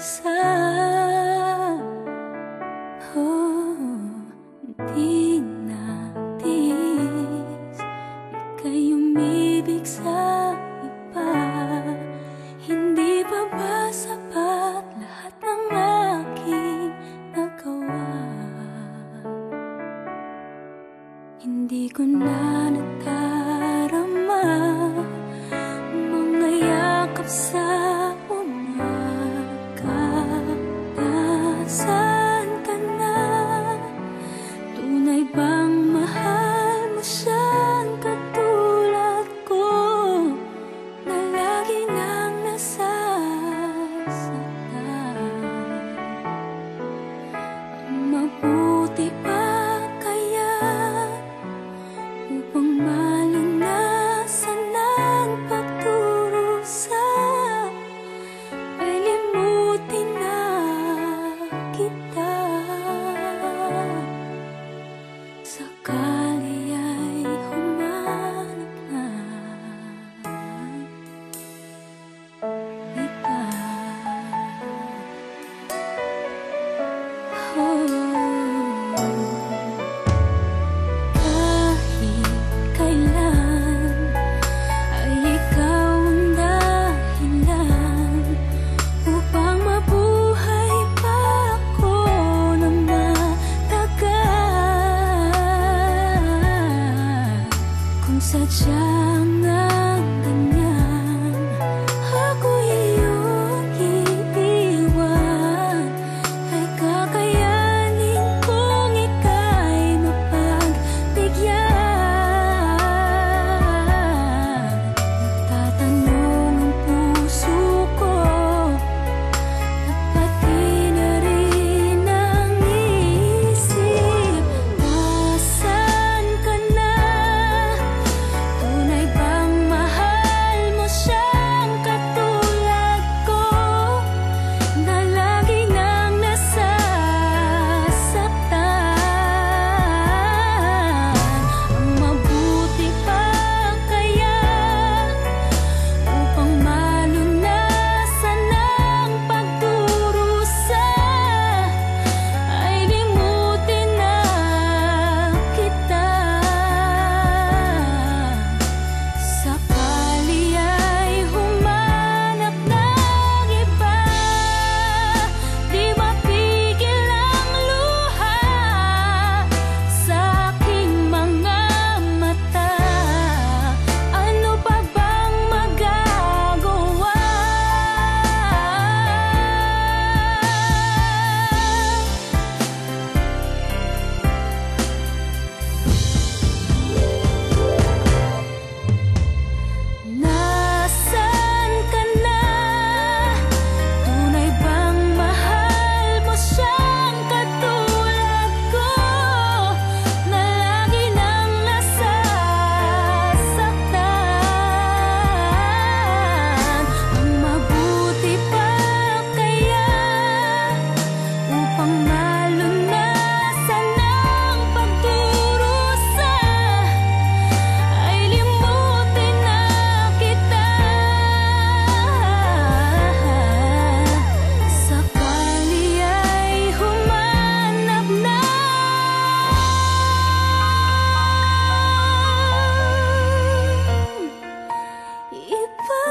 mag-isa. Di natiis, ika'y umibig sa iba. Hindi pa ba sapat lahat ng aking nagawa? Hindi ko na nadarama mga yakap sa umaga. Nasaan ka na? Tunay bang mahal mo siyang katulad ko, na lagi nang nasasaktan? Mabuti pa kaya upang malunasan ang pagdurusa, ay limutin na kita. Sakali ay humanap na iba. Kahit kailan ay ikaw ang dahilan upang mabuhay pa ako ng matagal. Kung sadyang ang ganyan, ako'y iyong iiwan, ay kakayanin kung ika'y mapagbigyan. Nagtatanong ang puso ko, at pati na rin ang isip. Nasaan ka na? Tunay bang mahal mo siyang katulad ko, na lagi nang nasasaktan? Ang mabuti pa kaya upang malunasan ang pagdurusa, ay limutin na kita. Sakali ay humanap ng iba, di mapigil ang luha sa aking mga mata. Ano pa bang magagawa? Nasaan ka na? Tunay bang mahal mo siyang katulad ko, na lagi nang nasasaktan? Ang mabuti pa kaya upang malunasan ang pagdurusa, ay limutin na kita. Sakali ay humanap na iba.